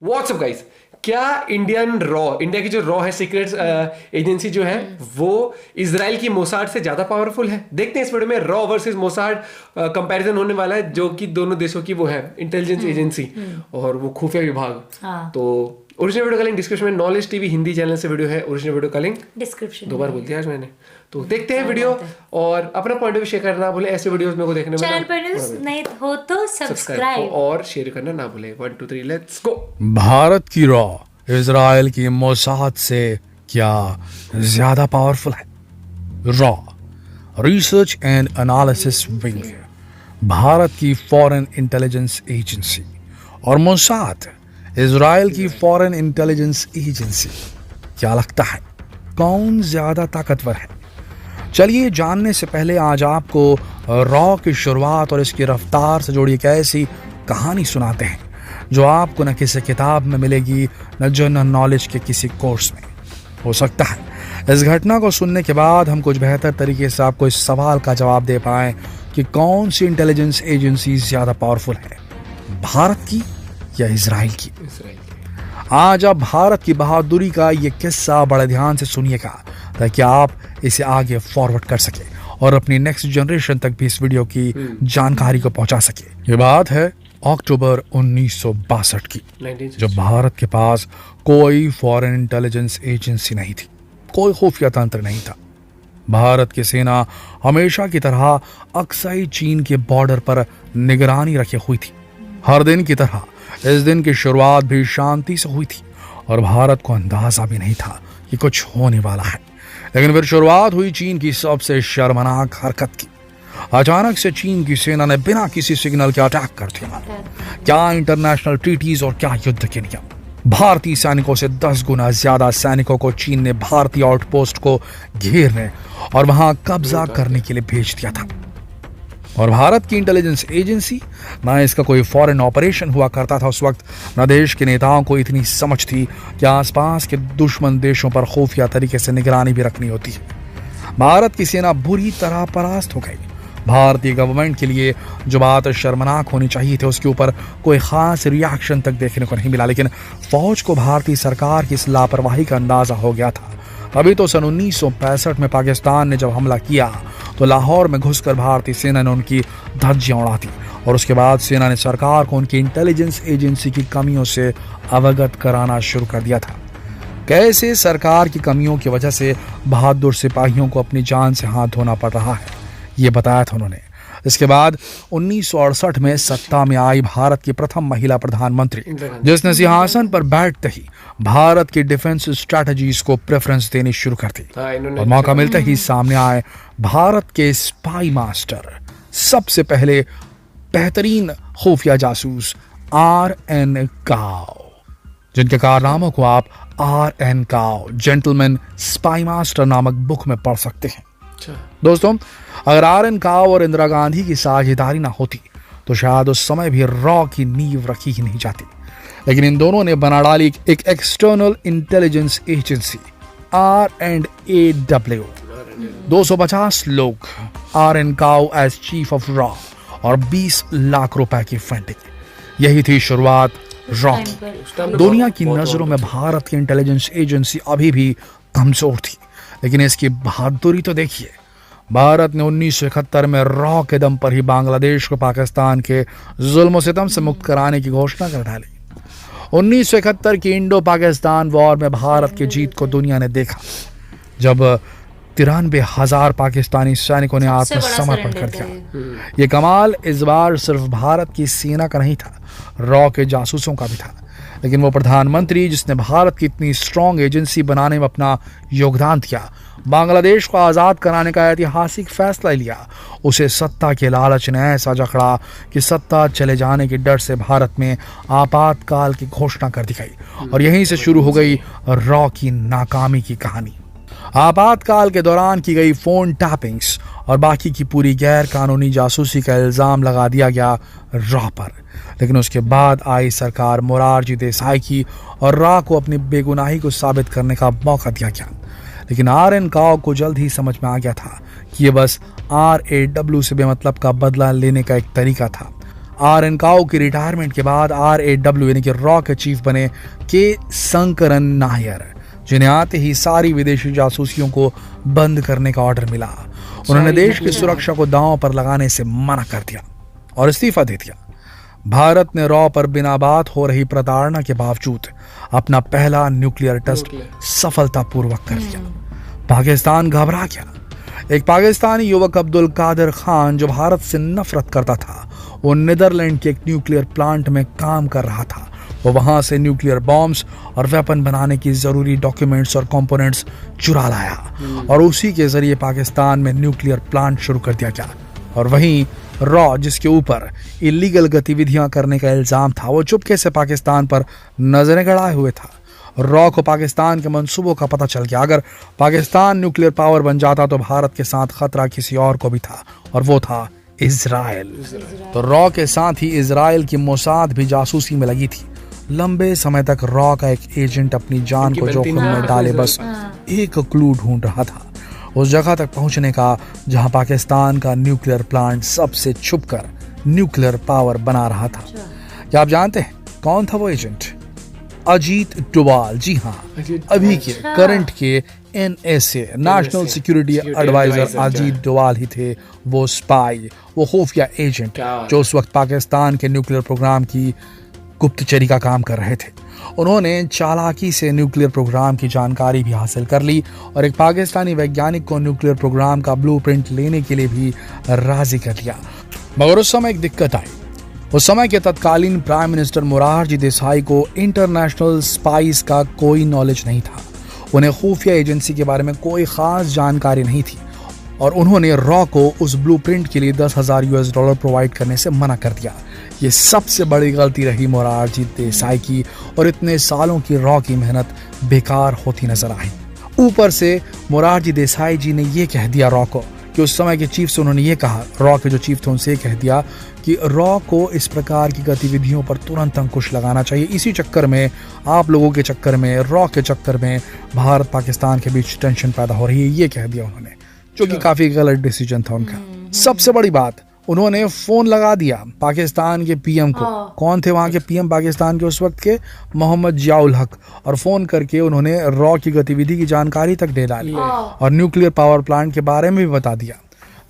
WhatsApp guys, क्या India की जो रॉ है सीक्रेट एजेंसी जो है वो इजराइल की मोसाड से ज्यादा पावरफुल है? देखते हैं इस वीडियो में रॉ वर्सेस मोसाड कंपैरिजन होने वाला है, जो कि दोनों देशों की वो है इंटेलिजेंस एजेंसी और वो खुफिया विभाग। तो ओरिजिनल वीडियो का लिंक डिस्क्रिप्शन में, नॉलेज टीवी हिंदी चैनल से वीडियो है, ओरिजिनल वीडियो का लिंक डिस्क्रिप्शन। दो बार बोल दिया आज मैंने। तो देखते हैं वीडियो और अपना पॉइंट ऑफ व्यू शेयर करना ना भूले। ऐसे वीडियोस मेरे को देखने में चैनल पर न्यूज़ नहीं हो तो सब्सक्राइब और शेयर करना ना भूले। 1 2 3 लेट्स गो। भारत की रॉ इजराइल की मोसाद से क्या ज्यादा पावरफुल है? Raw research and analysis wing Bharat की फॉरेन इंटेलिजेंस एजेंसी और मोसाद इजराइल की फॉरेन इंटेलिजेंस एजेंसी। क्या लगता है कौन ज्यादा ताकतवर है? चलिए जानने से पहले आज आपको रॉ की शुरुआत और इसकी रफ्तार से जुड़ी एक ऐसी कहानी सुनाते हैं जो आपको न किसी किताब में मिलेगी न जनरल नॉलेज के किसी कोर्स में। हो सकता है इस घटना को सुनने के बाद हम कुछ बेहतर तरीके से आपको इस सवाल का जवाब दे पाएं कि कौन सी इंटेलिजेंस एजेंसी ज्यादा पावरफुल है, भारत की या इजराइल की। आज आप भारत की बहादुरी का ये किस्सा बड़े ध्यान से सुनिएगा ताकि आप इसे आगे फॉरवर्ड कर सके और अपनी नेक्स्ट जनरेशन तक भी इस वीडियो की जानकारी को पहुंचा सके। ये बात है अक्टूबर 1962 की, जब भारत के पास कोई फॉरेन इंटेलिजेंस एजेंसी नहीं थी, कोई खुफिया तंत्र नहीं था। भारत की सेना हमेशा की तरह अक्साई चीन के बॉर्डर पर निगरानी रखे हुई थी। हर दिन की तरह इस दिन की शुरुआत भी शांति से हुई थी और भारत को अंदाजा भी नहीं था कि कुछ होने वाला है। लेकिन फिर शुरुआत हुई चीन की सबसे शर्मनाक हरकत की। अचानक से चीन की सेना ने बिना किसी सिग्नल के अटैक कर दिया। क्या इंटरनेशनल ट्रीटीज और क्या युद्ध के नियम। भारतीय सैनिकों से 10 गुना ज्यादा सैनिकों को चीन ने भारतीय आउटपोस्ट को घेरने और वहां कब्जा करने के लिए भेज दिया था। और भारत की इंटेलिजेंस एजेंसी, ना इसका कोई फॉरेन ऑपरेशन हुआ करता था उस वक्त, न देश के नेताओं को इतनी समझ थी कि आसपास के दुश्मन देशों पर खुफिया तरीके से निगरानी भी रखनी होती है। भारत की सेना बुरी तरह परास्त हो गई। भारतीय गवर्नमेंट के लिए जो बात शर्मनाक होनी चाहिए थी उसके ऊपर कोई खास रिएक्शन तक देखने को नहीं मिला, लेकिन फौज को भारतीय सरकार की इस लापरवाही का अंदाजा हो गया था। अभी तो सन 1965 में पाकिस्तान ने जब हमला किया तो लाहौर में घुसकर भारतीय सेना ने उनकी धज्जियां उड़ा दी और उसके बाद सेना ने सरकार को उनकी इंटेलिजेंस एजेंसी की कमियों से अवगत कराना शुरू कर दिया था। कैसे सरकार की कमियों की वजह से बहादुर सिपाहियों को अपनी जान से हाथ धोना पड़ रहा है, ये बताया था उन्होंने। इसके बाद 1968 में सत्ता में आई भारत की प्रथम महिला प्रधानमंत्री, जिसने सिंहासन पर बैठते ही भारत की डिफेंस स्ट्रेटजीज को प्रेफरेंस देनी शुरू कर दी और मौका मिलते ही सामने आए भारत के स्पाई मास्टर, सबसे पहले बेहतरीन खुफिया जासूस RN काओ, जिनके कारनामों को आप RN काओ जेंटलमैन स्पाई मास्टर नामक बुक में पढ़ सकते हैं। दोस्तों, अगर RN काओ और इंदिरा गांधी की साझेदारी ना होती तो शायद उस समय भी रॉ की नींव रखी ही नहीं जाती। लेकिन इन दोनों ने बना डाली एक एक्सटर्नल इंटेलिजेंस एजेंसी R&AW। 250 लोग, RN Kao as chief of रॉ और 20 लाख रुपए की फंडिंग। यही थी शुरुआत रॉ की। दुनिया की नजरों में भारत की इंटेलिजेंस एजेंसी अभी भी कमजोर थी, लेकिन इसकी बहादुरी तो देखिए। भारत ने 1971 में रॉ के दम पर ही बांग्लादेश को पाकिस्तान के जुल्म सितम से मुक्त कराने की घोषणा कर डाली। 1971 की इंडो पाकिस्तान वॉर में भारत की जीत को दुनिया ने देखा, जब 93,000 पाकिस्तानी सैनिकों ने आत्मसमर्पण कर दिया। ये कमाल इस बार सिर्फ भारत की सेना का नहीं था, रॉ के जासूसों का भी था। लेकिन वो प्रधानमंत्री जिसने भारत की इतनी स्ट्रॉन्ग एजेंसी बनाने में अपना योगदान दिया, बांग्लादेश को आज़ाद कराने का ऐतिहासिक फैसला लिया, उसे सत्ता के लालच ने ऐसा जकड़ा कि सत्ता चले जाने के डर से भारत में आपातकाल की घोषणा कर दी गई और यहीं से शुरू हो गई रॉ की नाकामी की कहानी। आपातकाल के दौरान की गई फोन टैपिंग्स और बाकी की पूरी गैर कानूनी जासूसी का इल्जाम लगा दिया गया रॉ पर। लेकिन उसके बाद आई सरकार मोरारजी देसाई की और रॉ को अपनी बेगुनाही को साबित करने का मौका दिया गया। लेकिन RN काओ को जल्द ही समझ में आ गया था कि ये बस RAW से बेमतलब का बदला लेने का एक तरीका था। RN काओ की रिटायरमेंट के बाद RAW यानी कि रॉ के चीफ बने के शंकरन नायर, जिन्हें आते ही सारी विदेशी जासूसियों को बंद करने का ऑर्डर मिला। उन्होंने देश की सुरक्षा को दांव पर लगाने से मना कर दिया और इस्तीफा दे दिया। भारत ने रॉ पर बिना बात हो रही प्रताड़ना के बावजूद अपना पहला न्यूक्लियर टेस्ट सफलतापूर्वक कर लिया। पाकिस्तान घबरा गया। एक पाकिस्तानी युवक अब्दुल कादिर खान, जो भारत से नफरत करता था, वो नीदरलैंड के एक न्यूक्लियर प्लांट में काम कर रहा था। वो वहां से न्यूक्लियर बॉम्ब्स और वेपन बनाने की जरूरी डॉक्यूमेंट्स और कंपोनेंट्स चुरा लाया और उसी के जरिए पाकिस्तान में न्यूक्लियर प्लांट शुरू कर दिया गया। और वहीं रॉ, जिसके ऊपर इलीगल गतिविधियां करने का इल्जाम था, वो चुपके से पाकिस्तान पर नजरें गड़ाए हुए था। रॉ को पाकिस्तान के मंसूबों का पता चल गया। अगर पाकिस्तान न्यूक्लियर पावर बन जाता तो भारत के साथ खतरा किसी और को भी था, और वो था इजराइल। तो रॉ के साथ ही इजराइल की मोसाद भी जासूसी में लगी थी। लंबे समय तक रॉ का एक एजेंट अपनी जान को जोखिम में डाले बस एक क्लू ढूंढ रहा था, उस जगह तक पहुंचने का जहां पाकिस्तान का न्यूक्लियर प्लांट सबसे छुपकर न्यूक्लियर पावर बना रहा था। क्या आप जानते हैं कौन था वो एजेंट? अजीत डोवाल। जी हाँ, अभी के करंट के NSA national security adviser Ajit Doval ही थे वो स्पाई, वो खुफिया एजेंट जो उस वक्त पाकिस्तान के न्यूक्लियर प्रोग्राम की गुप्तचरी का काम कर रहे थे। उन्होंने चालाकी से न्यूक्लियर प्रोग्राम की जानकारी भी हासिल कर ली और एक पाकिस्तानी वैज्ञानिक को न्यूक्लियर प्रोग्राम का ब्लूप्रिंट लेने के लिए भी राजी कर लिया। मगर उस समय एक दिक्कत आई। उस समय के तत्कालीन प्राइम मिनिस्टर मोरारजी देसाई को इंटरनेशनल स्पाइस का कोई नॉलेज नहीं था। उन्हें खुफिया एजेंसी के बारे में कोई खास जानकारी नहीं थी और उन्होंने रॉ को उस ब्लूप्रिंट के लिए $10,000 प्रोवाइड करने से मना कर दिया। ये सबसे बड़ी गलती रही मोरारजी देसाई की और इतने सालों की रॉ की मेहनत बेकार होती नजर आई। ऊपर से मोरारजी देसाई जी ने ये कह दिया रॉ को कि उस समय के चीफ से उन्होंने ये कहा, रॉ के जो चीफ थे उनसे ये कह दिया कि रॉ को इस प्रकार की गतिविधियों पर तुरंत अंकुश लगाना चाहिए। इसी चक्कर में, आप लोगों के चक्कर में, रॉ के चक्कर में भारत पाकिस्तान के बीच टेंशन पैदा हो रही है, ये कह दिया उन्होंने, जो कि काफी गलत डिसीजन था उनका। सबसे बड़ी बात, उन्होंने फोन लगा दिया पाकिस्तान के पीएम को। कौन थे वहां के पीएम पाकिस्तान के उस वक्त के? मोहम्मद जियाउल हक। और फोन करके उन्होंने रॉ की गतिविधि की जानकारी तक दे डाली और न्यूक्लियर पावर प्लांट के बारे में भी बता दिया।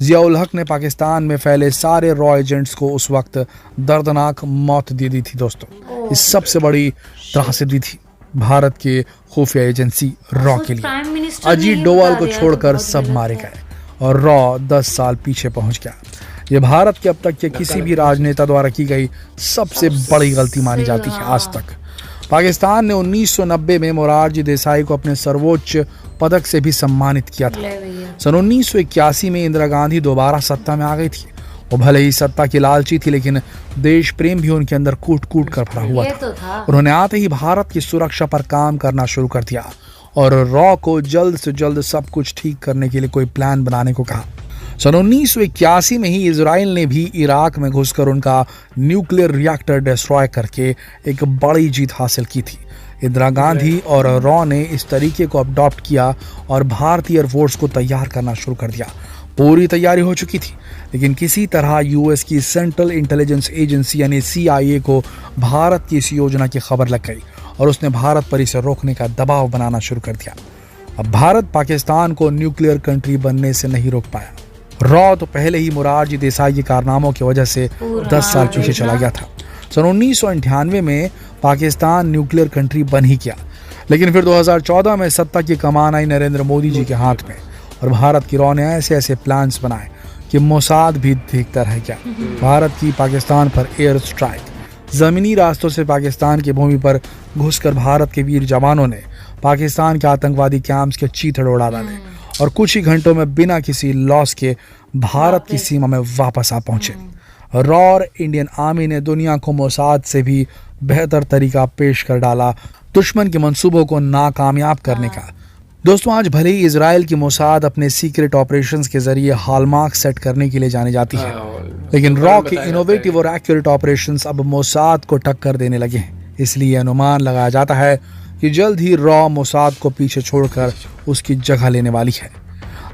जियाउल हक ने पाकिस्तान में फैले सारे रॉ एजेंट्स को उस वक्त दर्दनाक मौत दे दी थी दोस्तों। इस सबसे बड़ी त्रासदी थी भारत के खुफिया एजेंसी रॉ के लिए। अजीत डोवाल को छोड़कर सब मारे गए और रॉ 10 साल पीछे पहुंच गया। ये भारत के अब तक के किसी भी राजनेता द्वारा की गई सबसे बड़ी गलती मानी जाती है आज तक। पाकिस्तान ने 1990 में मोरारजी देसाई को अपने सर्वोच्च पदक से भी सम्मानित किया था। सन 1981 में इंदिरा गांधी दोबारा सत्ता में आ गई थी। वो भले ही सत्ता की लालची थी, लेकिन देश प्रेम भी उनके अंदर कूट कूट कर भरा हुआ था। उन्होंने आते ही भारत की सुरक्षा पर काम करना शुरू कर दिया और रॉ को जल्द से जल्द सब कुछ ठीक करने के लिए कोई प्लान बनाने को कहा। सन 1981 में ही इजराइल ने भी इराक में घुसकर उनका न्यूक्लियर रिएक्टर डिस्ट्रॉय करके एक बड़ी जीत हासिल की थी। इंदिरा गांधी और रॉ ने इस तरीके को अडॉप्ट किया और भारतीय एयरफोर्स को तैयार करना शुरू कर दिया। पूरी तैयारी हो चुकी थी, लेकिन किसी तरह यूएस की सेंट्रल इंटेलिजेंस एजेंसी यानी CIA को भारत की इस योजना की खबर लग गई और उसने भारत पर इसे रोकने का दबाव बनाना शुरू कर दिया। अब भारत पाकिस्तान को न्यूक्लियर कंट्री बनने से नहीं रोक पाया। रॉ तो पहले ही मोरारजी देसाई के कारनामों की वजह से 10 साल पीछे चला गया था। सन 1998 में पाकिस्तान न्यूक्लियर कंट्री बन ही गया, लेकिन फिर 2014 में सत्ता की कमान आई नरेंद्र मोदी जी के हाथ में और भारत की रॉ ने ऐसे ऐसे प्लान्स बनाए कि मोसाद भी देखता रह गया। भारत की पाकिस्तान पर एयर स्ट्राइक, जमीनी रास्तों से पाकिस्तान की भूमि पर घुसकर भारत के वीर जवानों ने पाकिस्तान के आतंकवादी कैंप्स के चीथड़ उड़ा डाले और कुछ ही घंटों में बिना किसी लॉस के भारत की सीमा में वापस आ पहुंचे। रॉ और इंडियन आर्मी ने दुनिया को मोसाद से भी बेहतर तरीका पेश कर डाला दुश्मन के मंसूबों को नाकामयाब करने का। दोस्तों, आज भले ही इजराइल की मोसाद अपने सीक्रेट ऑपरेशंस के जरिए हॉलमार्क सेट करने के लिए जानी जाती है, लेकिन रॉ के इनोवेटिव और एक्यूरेट ऑपरेशंस अब मोसाद को टक्कर देने लगे हैं। इसलिए अनुमान लगाया जाता है कि जल्द ही रॉ मोसाद को पीछे छोड़कर उसकी जगह लेने वाली है।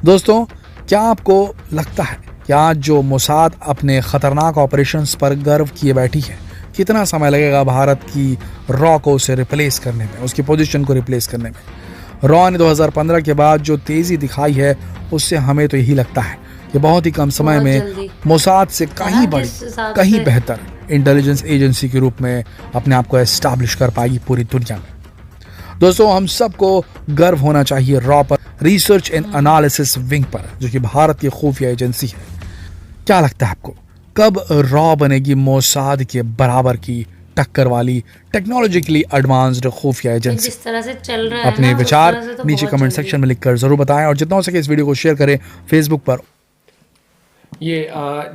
दोस्तों, क्या आपको लगता है कि आज जो मोसाद अपने खतरनाक ऑपरेशंस पर गर्व किए बैठी है, कितना समय लगेगा भारत की रॉ को उसे रिप्लेस करने में, उसकी पोजीशन को रिप्लेस करने में। रॉ ने 2015 के बाद जो तेजी दिखाई है उससे हमें तो यही लगता है कि बहुत ही कम समय में मोसाद से कहीं बड़ी, कहीं बेहतर इंटेलिजेंस एजेंसी के रूप में अपने आप को एस्टैब्लिश कर पाएगी पूरी दुनिया में। दोस्तों, हम सबको गर्व होना चाहिए रॉ पर, रिसर्च एंड एनालिसिस विंग पर, जो कि भारत की खुफिया एजेंसी है। क्या लगता है आपको, कब रॉ बनेगी मोसाद के बराबर की टक्कर वाली टेक्नोलॉजिकली एडवांस्ड खुफिया एजेंसी? जिस तरह से चल रहा है अपने ना, विचार उस तरह से तो नीचे बहुत कमेंट जल्दी। सेक्शन में लिखकर जरूर बताएं और जितना हो सके इस वीडियो को शेयर करें फेसबुक पर। ये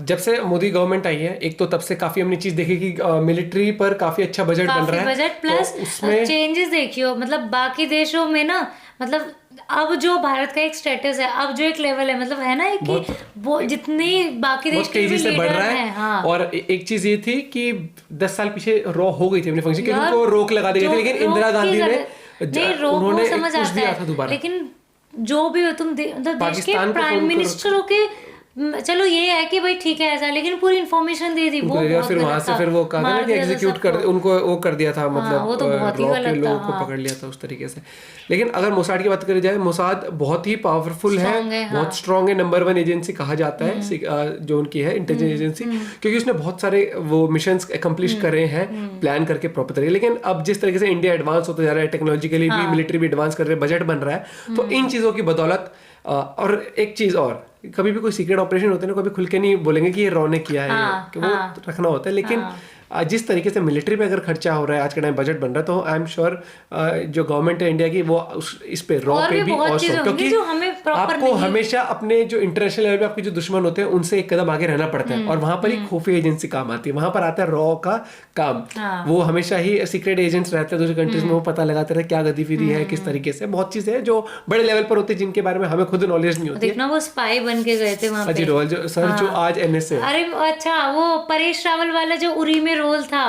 जब से मोदी गवर्नमेंट आई है, एक तो तब से काफी हमने चीज देखी कि मिलिट्री पर काफी अच्छा बजट बन रहा है। बजट प्लस तो उसमें चेंजेस देखियो, मतलब बाकी देशों में ना, मतलब अब जो भारत का एक स्टेटस है, अब जो एक लेवल है, मतलब है ना एक कि वो जितनी बाकी देश बहुत के भी तेजी से बढ़ लीडर रहा हैं। है। हाँ। और एक चीज ये थी कि 10 साल पीछे रॉ हो गई थी अपने फंक्शन, क्योंकि उनको रोक लगा दी गई थी, लेकिन इंदिरा गांधी ने उन्होंने समझ कुछ आता दिया है, था दोबारा। लेकिन जो भी हो तुम मतलब देश के पाकिस्तान को प्राइम फोन करो। मिनिस्टरों के चलो ये है कि भाई ठीक है ऐसा, लेकिन पूरी इन्फॉर्मेशन दे दी, वो बहुत फिर वहां से फिर वो कहा था ना कि एग्जीक्यूट कर उनको वो कर दिया था, मतलब वो तो बहुत ही रॉ के गलत था, लोगों को हाँ। पकड़ लिया था उस तरीके से। लेकिन अगर मोसाद की बात करी जाए, मोसाद बहुत ही पावरफुल है, बहुत स्ट्रांग है, नंबर 1 एजेंसी कहा जाता है जो उनकी है इंटेलिजेंस एजेंसी, क्योंकि उसने बहुत सारे वो मिशंस अकम्प्लिश करे हैं प्लान करके प्रॉपर तरीके। लेकिन अब जिस तरीके से इंडिया एडवांस होता जा रहा है, टेक्नोलॉजिकली भी, मिलिट्री भी एडवांस कर रहे हैं, बजट बन रहा है, तो इन चीजों की बदौलत और एक चीज और, कभी भी कोई सीक्रेट ऑपरेशन होते हैं ना, कभी खुल के नहीं बोलेंगे कि ये रॉ ने किया है, कि वो रखना होता है। लेकिन जिस तरीके से मिलिट्री पे अगर खर्चा हो रहा है आज के टाइम, बजट बन रहा है, तो आई एम श्योर जो गवर्नमेंट है इंडिया की, वो इस पे रॉ पे भी और क्योंकि आपको हमेशा अपने जो इंटरनेशनल लेवल पे आपके जो दुश्मन होते हैं उनसे एक कदम आगे रहना पड़ता है, और वहां पर ही खुफिया एजेंसी काम आती है। वहां पर आता है रॉ का काम। वो हमेशा ही सीक्रेट एजेंट्स रहते हैं दूसरी कंट्रीज में, वो पता लगाते रहे क्या गतिविधि है, किस तरीके से, बहुत चीजें हैं जो बड़े लेवल पर होती है, जिनके बारे में हमें खुद नॉलेज नहीं होती। देखना वो स्पाई बन के गए थे वहां पे। अजी रोल जो सर जो आज एनएसए, अरे अच्छा, वो परेश रावल वाला जो उरी में रोल था,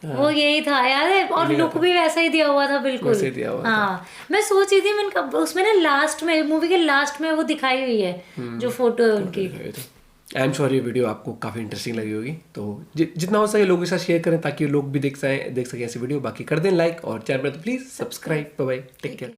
वो यही था, याद है? और लुक भी वैसा ही दिया हुआ था, बिल्कुल वैसे दिया हुआ हाँ। मैं सोच रही थी, मैंने उसमें ना लास्ट में, मूवी के लास्ट में वो दिखाई हुई है जो फोटो है उनकी। आई एम श्योर ये वीडियो आपको काफी इंटरेस्टिंग लगी होगी, तो जितना हो सके लोगों के साथ शेयर करें ताकि लोग भी देख सकें ऐसी वीडियो। बाकी कर दें लाइक, और चैनल पर तो please subscribe. Bye bye, take care.